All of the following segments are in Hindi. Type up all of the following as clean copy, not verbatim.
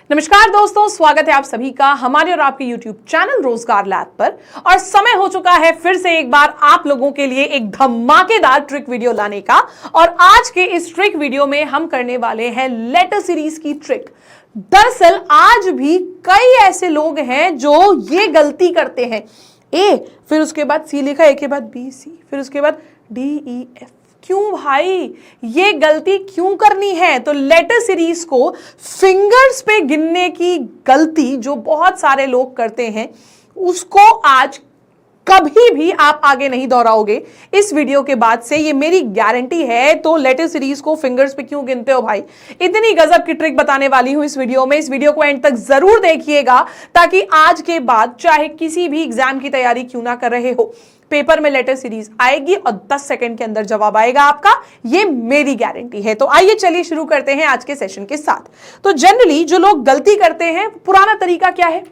नमस्कार दोस्तों, स्वागत है आप सभी का हमारे और आपके YouTube चैनल रोजगार लैब पर। और समय हो चुका है फिर से एक बार आप लोगों के लिए एक धमाकेदार ट्रिक वीडियो लाने का। और आज के इस ट्रिक वीडियो में हम करने वाले हैं लेटर सीरीज की ट्रिक। दरअसल आज भी कई ऐसे लोग हैं जो ये गलती करते हैं, ए फिर उसके बाद सी लिखा, ए के बाद बी सी, फिर उसके बाद डी ई एफ। क्यों भाई, ये गलती क्यों करनी है? तो लेटर सीरीज को फिंगर्स पे गिनने की गलती जो बहुत सारे लोग करते हैं, उसको आज कभी भी आप आगे नहीं दोहराओगे। इस वीडियो के बाद से ये मेरी गारंटी है। तो लेटर सीरीज को फिंगर्स पे क्यों गिनते हो भाई? इतनी गजब की ट्रिक बताने वाली हूं इस वीडियो में। इस वीडियो को एंड तक जरूर देखिएगा ताकि आज के बाद चाहे किसी भी एग्जाम की तैयारी क्यों ना कर रहे हो, पेपर में लेटर सीरीज आएगी और 10 सेकंड के अंदर जवाब आएगा आपका, ये मेरी गारंटी है। तो आइए चलिए शुरू करते हैं आज के सेशन के साथ। तो जनरली जो लोग गलती करते हैं, पुराना तरीका क्या है,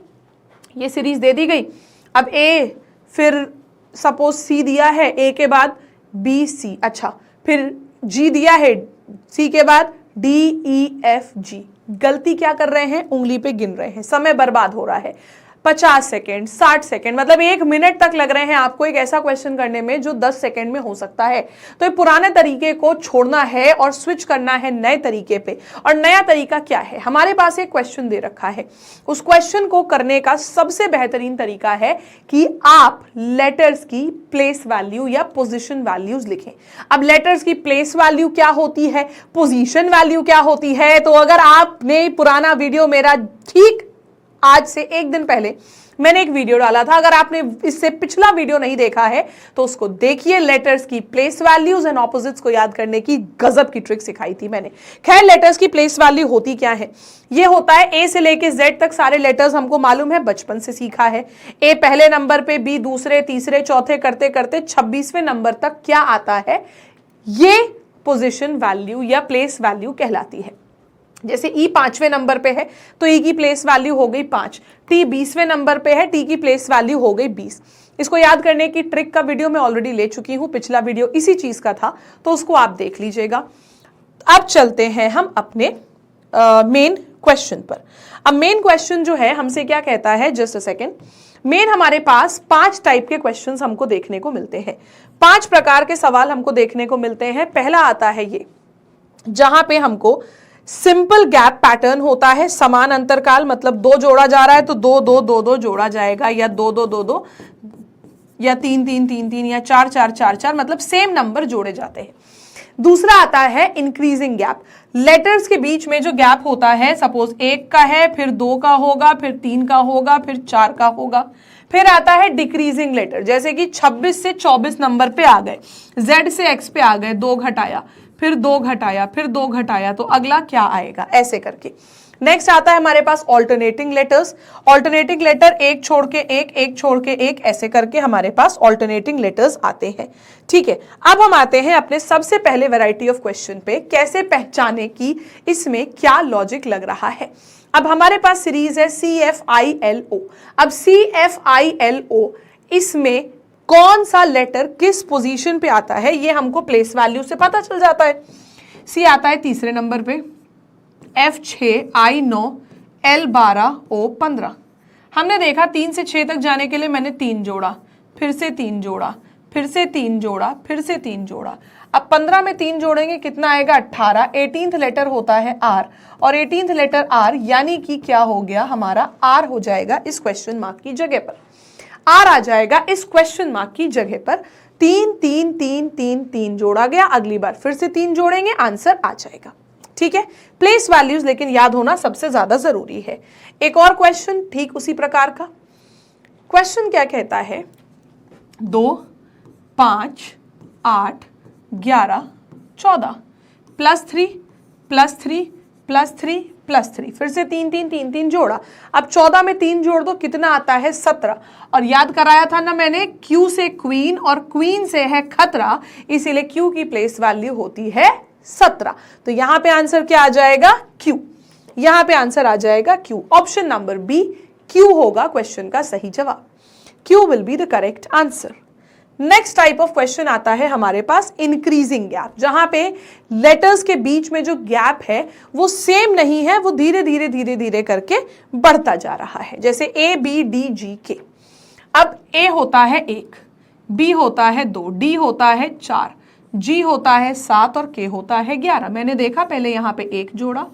ये सीरीज दे दी गई, अब ए फिर सपोज सी दिया है, ए के बाद बी सी, अच्छा फिर जी दिया है, सी के बाद डी ई एफ जी। गलती क्या कर रहे हैं, उंगली पे गिन रहे हैं, समय बर्बाद हो रहा है। 50 सेकेंड, 60 सेकेंड, मतलब 1 मिनट तक लग रहे हैं आपको एक ऐसा क्वेश्चन करने में जो 10 सेकेंड में हो सकता है। तो ये पुराने तरीके को छोड़ना है और स्विच करना है नए तरीके पे। और नया तरीका क्या है, हमारे पास एक क्वेश्चन दे रखा है, उस क्वेश्चन को करने का सबसे बेहतरीन तरीका है कि आप लेटर्स की प्लेस वैल्यू या पोजीशन वैल्यूज लिखें। अब लेटर्स की प्लेस वैल्यू क्या होती है, पोजीशन वैल्यू क्या होती है? तो अगर आपने पुराना वीडियो मेरा ठीक आज से एक दिन पहले मैंने एक वीडियो डाला था, अगर आपने इससे पिछला वीडियो नहीं देखा है तो उसको देखिए। लेटर्स की प्लेस वैल्यूज एंड ऑपोजिट्स को याद करने की गजब की ट्रिक सिखाई थी मैंने। खैर, लेटर्स की प्लेस वैल्यू होती क्या है? ये होता है ए से लेके जेड तक सारे लेटर्स हमको मालूम है, बचपन से सीखा है। ए पहले नंबर पे, बी दूसरे, तीसरे, चौथे करते करते 26वें नंबर तक क्या आता है, ये पोजिशन वैल्यू या प्लेस वैल्यू कहलाती है। जैसे ई 5वें नंबर पे है तो ई की प्लेस वैल्यू हो गई 5, टी 20वें नंबर पे है, टी की प्लेस वैल्यू हो गई 20। इसको याद करने की ट्रिक का वीडियो मैं ऑलरेडी ले चुकी हूं, पिछला वीडियो इसी चीज का था, तो उसको आप देख लीजिएगा। अब चलते हैं हम अपने मेन क्वेश्चन पर। अब मेन क्वेश्चन जो है हमसे क्या कहता है, जस्ट अ सेकेंड। मेन हमारे पास 5 टाइप के क्वेश्चंस हमको देखने को मिलते हैं, 5 प्रकार के सवाल हमको देखने को मिलते हैं। पहला आता है ये, जहां पे हमको सिंपल गैप पैटर्न होता है, समान अंतरकाल, मतलब 2 जोड़ा जा रहा है तो 2 2 2 2 जोड़ा जाएगा, या 2 2 2 2, या 3 3 3 3, या 4 4 4 4, मतलब सेम नंबर जोड़े जाते हैं। दूसरा आता है इंक्रीजिंग गैप। लेटर्स के बीच में जो गैप होता है, सपोज 1 का है, फिर 2 का होगा, फिर 3 का होगा, फिर 4 का होगा। फिर आता है डिक्रीजिंग लेटर, जैसे कि 26 से 24 नंबर पे आ गए, Z से X पे आ गए, 2 घटाया, फिर 2 घटाया, फिर 2 घटाया, तो अगला क्या आएगा, ऐसे करके। नेक्स्ट आता है हमारे पास ऑल्टरनेटिंग लेटर्स। ऑल्टरनेटिंग लेटर एक छोड़ के एक, एक छोड़ के एक, ऐसे करके हमारे पास ऑल्टरनेटिंग लेटर्स आते हैं। ठीक है, अब हम आते हैं अपने सबसे पहले वैरायटी ऑफ क्वेश्चन पे, कैसे पहचाने कि इसमें क्या लॉजिक लग रहा है। अब हमारे पास सीरीज है CFILO। अब CFILO, इसमें कौन सा लेटर किस पोजीशन पे आता है ये हमको प्लेस वैल्यू से पता चल जाता है। सी आता है तीसरे नंबर पे, F 6, I 9, L 12, O 15। हमने देखा 3 से 6 तक जाने के लिए मैंने 3 जोड़ा, फिर से 3 जोड़ा, फिर से 3 जोड़ा, फिर से 3 जोड़ा। अब 15 में 3 जोड़ेंगे कितना आएगा, 18। 18th लेटर होता है R, और 18th लेटर R यानी कि क्या हो गया, हमारा R हो जाएगा इस क्वेश्चन मार्क की जगह पर। R आ जाएगा इस क्वेश्चन मार्क की जगह पर। 3 3 3 3 3 जोड़ा गया, अगली बार फिर से 3 जोड़ेंगे, आंसर आ जाएगा। ठीक है, प्लेस वैल्यूज लेकिन याद होना सबसे ज्यादा जरूरी है। एक और क्वेश्चन ठीक उसी प्रकार का। क्वेश्चन क्या कहता है, 2 5 8 11 14 +3 +3 +3 +3, फिर से 3 3 3 3 जोड़ा। अब 14 में 3 जोड़ दो, कितना आता है, 17। और याद कराया था ना मैंने, Q से क्वीन और क्वीन से है खतरा, इसीलिए Q की प्लेस वैल्यू होती है 17। तो यहां पे आंसर क्या आ जाएगा, Q। यहां पे आंसर आ जाएगा Q। Option number B, Q होगा क्वेश्चन का सही जवाब। Q will be the correct answer. Next type of question आता है हमारे पास इंक्रीजिंग गैप, जहां पे लेटर्स के बीच में जो गैप है वो सेम नहीं है, वो धीरे धीरे धीरे धीरे करके बढ़ता जा रहा है। जैसे ए बी डी जी के, अब ए होता है 1, बी होता है 2, डी होता है 4, जी होता है 7 और के होता है 11। मैंने देखा पहले यहाँ पे 1 जोड़ा,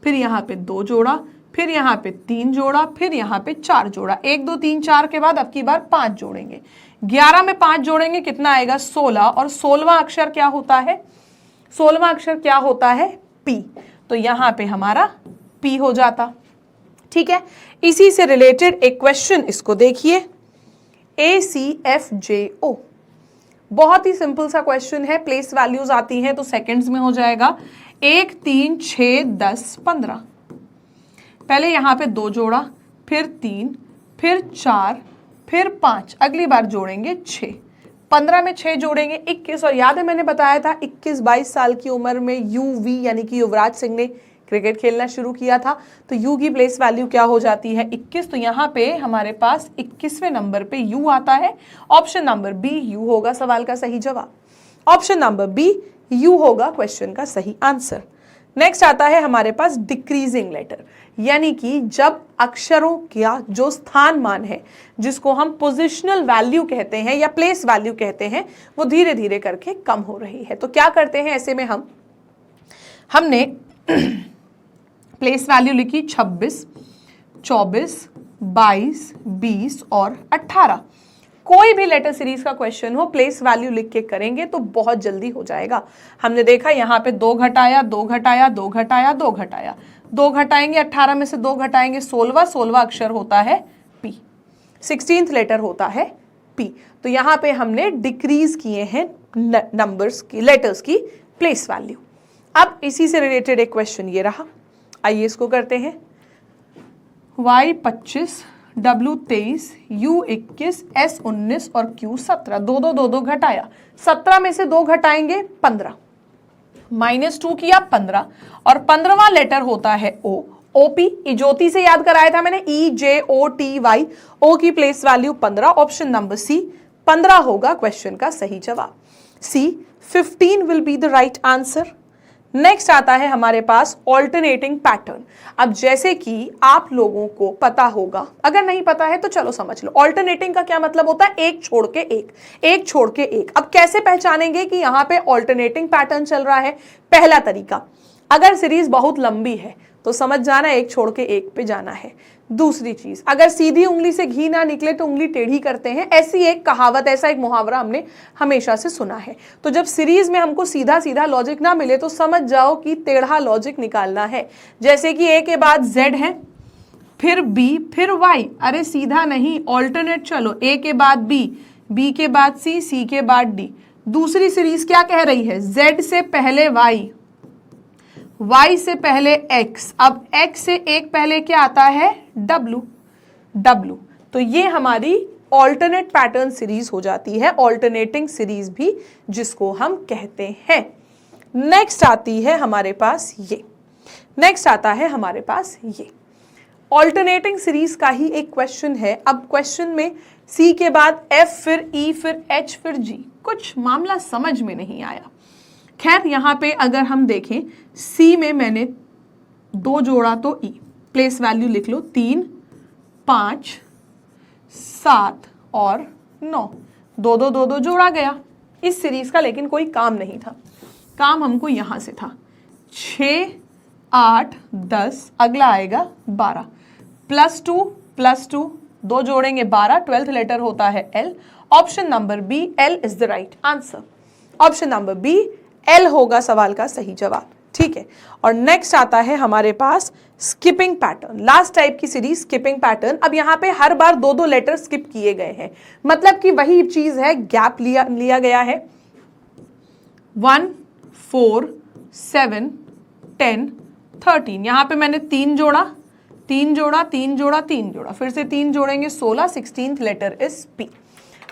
फिर यहाँ पे 2 जोड़ा, फिर यहाँ पे 3 जोड़ा, फिर यहाँ पे 4 जोड़ा। 1 2 3 4 के बाद अब की बार 5 जोड़ेंगे। 11 में 5 जोड़ेंगे कितना आएगा? 16। और 16वां अक्षर क्या होता है? 16वां अक्षर क्या होता है? पी। तो यहाँ पे हमारा पी हो जाता। ठीक है, इसी से रिलेटेड एक क्वेश्चन इसको देखिए, ACFJO। बहुत ही सिंपल सा क्वेश्चन है, प्लेस वैल्यूज आती हैं तो सेकंड्स में हो जाएगा। 1 3 6 10 15। पहले यहाँ पे 2 जोड़ा, फिर 3, फिर 4, फिर 5, अगली बार जोड़ेंगे 6। 15 में 6 जोड़ेंगे 21। और याद है मैंने बताया था 21-22 साल की उम्र में यूवी यानी कि युवराज सिंह ने क्रिकेट खेलना शुरू किया था, तो यू की प्लेस वैल्यू क्या हो जाती है? 21। तो यहाँ पे हमारे पास 21वें नंबर पे यू आता है। ऑप्शन नंबर बी यू होगा सवाल का सही जवाब। ऑप्शन नंबर बी यू होगा क्वेश्चन का सही आंसर। नेक्स्ट आता है हमारे पास डिक्रीजिंग लेटर, यानी कि जब अक्षरों का जो स्थान मान है, जिसको हम पोजिशनल वैल्यू कहते हैं या प्लेस वैल्यू कहते हैं, वो धीरे धीरे करके कम हो रही है। तो क्या करते हैं ऐसे में? हमने प्लेस वैल्यू लिखी 26, 24, 22, 20 और 18। कोई भी लेटर सीरीज का क्वेश्चन हो, प्लेस वैल्यू लिख के करेंगे तो बहुत जल्दी हो जाएगा। हमने देखा यहाँ पे 2 घटाया, 2 घटाया, 2 घटाया, 2 घटाया, 2 घटाएंगे 18 में से 2 घटाएंगे 16। 16वां अक्षर होता है पी, 16th लेटर होता है पी। तो यहाँ पे हमने डिक्रीज किए हैं नंबर्स की, लेटर्स की प्लेस वैल्यू। अब इसी से रिलेटेड एक क्वेश्चन ये रहा, आइए इसको करते हैं। Y 25, W 23, U 21, S 19 और Q 17। 2 2 2 2 घटाया, 17 में से 2 घटाएंगे 15, -2 किया 15। और 15वां लेटर होता है O, OP। ज्योति से याद कराया था मैंने, EJOTY। O की place value 15। Option number C 15 होगा क्वेश्चन का सही जवाब। C 15 will be the right answer. Next आता है हमारे पास ऑल्टरनेटिंग पैटर्न। अब जैसे कि आप लोगों को पता होगा, अगर नहीं पता है तो चलो समझ लो, ऑल्टरनेटिंग का क्या मतलब होता है? एक छोड़ के एक, एक छोड़ के एक। अब कैसे पहचानेंगे कि यहाँ पे ऑल्टरनेटिंग पैटर्न चल रहा है? पहला तरीका, अगर सीरीज बहुत लंबी है तो समझ जाना एक छोड़ के एक पे जाना है। दूसरी चीज, अगर सीधी उंगली से घी ना निकले तो उंगली टेढ़ी करते हैं, ऐसी एक कहावत, ऐसा एक मुहावरा हमने हमेशा से सुना है। तो जब सीरीज में हमको सीधा सीधा लॉजिक ना मिले तो समझ जाओ कि टेढ़ा लॉजिक निकालना है। जैसे कि ए के बाद जेड है, फिर बी, फिर वाई। अरे सीधा नहीं, ऑल्टरनेट चलो। ए के बाद बी, बी के बाद सी, सी के बाद डी। दूसरी सीरीज क्या कह रही है? जेड से पहले वाई, y से पहले x, अब x से एक पहले क्या आता है? w, w। तो ये हमारी ऑल्टरनेट पैटर्न सीरीज हो जाती है, ऑल्टरनेटिंग सीरीज भी जिसको हम कहते हैं। नेक्स्ट आती है हमारे पास ये, नेक्स्ट आता है हमारे पास ये ऑल्टरनेटिंग सीरीज का ही एक क्वेश्चन है। अब क्वेश्चन में c के बाद f, फिर e, फिर h, फिर g। कुछ मामला समझ में नहीं आया। खैर यहाँ पे अगर हम देखें, C में मैंने 2 जोड़ा तो E, प्लेस वैल्यू लिख लो 3, 5, 7 और 9। 2 2 2 2 जोड़ा गया इस सीरीज का, लेकिन कोई काम नहीं था। काम हमको यहाँ से था। 6, 8, 10, अगला आएगा 12, +2, 2 जोड़ेंगे 12, 12th लेटर होता है L। Option number B L is the right answer. Option number B L होगा सवाल का सही जवाब। ठीक है, और नेक्स्ट आता है हमारे पास स्किपिंग पैटर्न, लास्ट टाइप की सीरीज स्किपिंग पैटर्न। अब यहाँ पे हर बार 2 2 लेटर स्किप किए गए हैं, मतलब कि वही चीज है, गैप लिया गया है। 1, 4, 7, 10, 13। यहाँ पे मैंने 3 जोड़ा, 3 जोड़ा, 3 जोड़ा, 3 जोड़ा, फिर से 3 जोड़ेंगे 16, 16th लेटर इज P।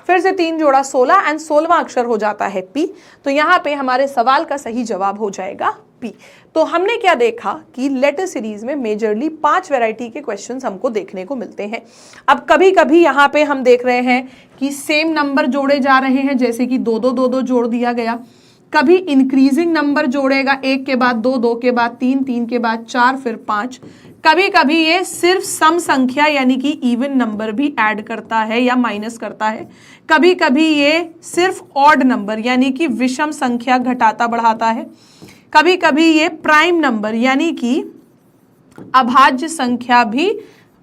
फिर से 3 जोड़ा 16 एंड 16वां अक्षर हो जाता है P। तो यहाँ पे हमारे सवाल का सही जवाब हो जाएगा पी। तो हमने क्या देखा कि लेटर सीरीज में मेजरली 5 वैरायटी के क्वेश्चंस हमको देखने को मिलते हैं। अब कभी कभी यहाँ पे हम देख रहे हैं कि सेम नंबर जोड़े जा रहे हैं, जैसे कि 2 2 2 2 जोड़ दिया गया। कभी इंक्रीजिंग नंबर जोड़ेगा, 1 के बाद 2, 2 के बाद 3, 3 के बाद 4, फिर 5। कभी कभी ये सिर्फ सम संख्या यानी कि इवन नंबर भी ऐड करता है या माइनस करता है। कभी कभी ये सिर्फ ऑड नंबर यानी कि विषम संख्या घटाता बढ़ाता है। कभी कभी ये प्राइम नंबर यानी कि अभाज्य संख्या भी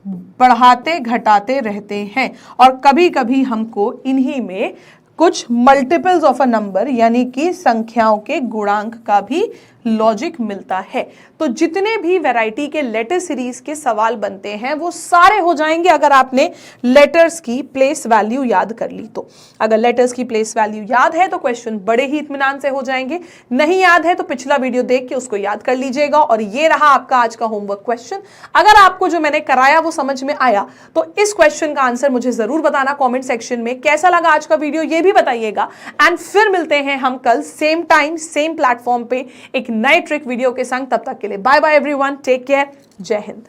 बढ़ाते घटाते रहते हैं। और कभी कभी हमको इन्हीं में कुछ मल्टीपल्स ऑफ अ नंबर यानी कि संख्याओं के गुणांक का भी लॉजिक मिलता है। तो जितने भी वैरायटी के लेटर सीरीज के सवाल बनते हैं वो सारे हो जाएंगे अगर आपने लेटर्स की प्लेस वैल्यू याद कर ली तो। अगर लेटर्स की प्लेस वैल्यू याद है तो क्वेश्चन बड़े ही इत्मीनान से हो जाएंगे, नहीं याद है तो पिछला वीडियो देख के उसको याद कर लीजिएगा। और ये रहा आपका आज का होमवर्क क्वेश्चन। अगर आपको जो मैंने कराया वो समझ में आया तो इस क्वेश्चन का आंसर मुझे जरूर बताना कॉमेंट सेक्शन में। कैसा लगा आज का वीडियो ये भी बताइएगा। एंड फिर मिलते हैं हम कल सेम टाइम सेम प्लेटफॉर्म पे एक नए ट्रिक वीडियो के संग। तब तक के लिए bye bye everyone, take care, जय हिंद।